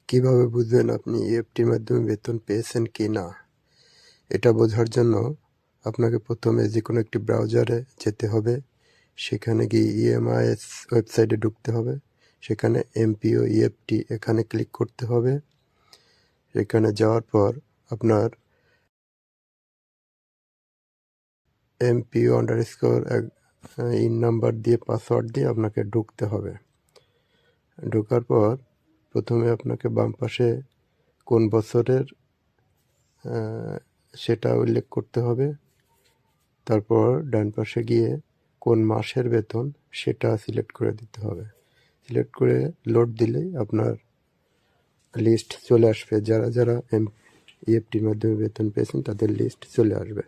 কিভাবে বুঝবেন আপনি ইএফটির মাধ্যমে বেতন পেয়েছেন কি না? এটা বোঝার জন্য আপনাকে প্রথমে যেকোনো একটি ব্রাউজারে যেতে হবে। সেখানে গিয়ে ইএমআইএস ওয়েবসাইটে ঢুকতে হবে। সেখানে এমপিও ইএফটি এখানে ক্লিক করতে হবে। এখানে যাওয়ার পর আপনার MPO_ ইন নাম্বার দিয়ে পাসওয়ার্ড দিয়ে আপনাকে ঢুকতে হবে। ঢোকার পর প্রথমে আপনাকে বাম পাশে কোন বছরের সেটা উল্লেখ করতে হবে। তারপর ডান পাশে গিয়ে কোন মাসের বেতন সেটা সিলেক্ট করে দিতে হবে। সিলেক্ট করে লোড দিলেই আপনার লিস্ট চলে আসবে। যারা ইএফটির মাধ্যমে বেতন পেয়েছেন তাদের লিস্ট চলে আসবে।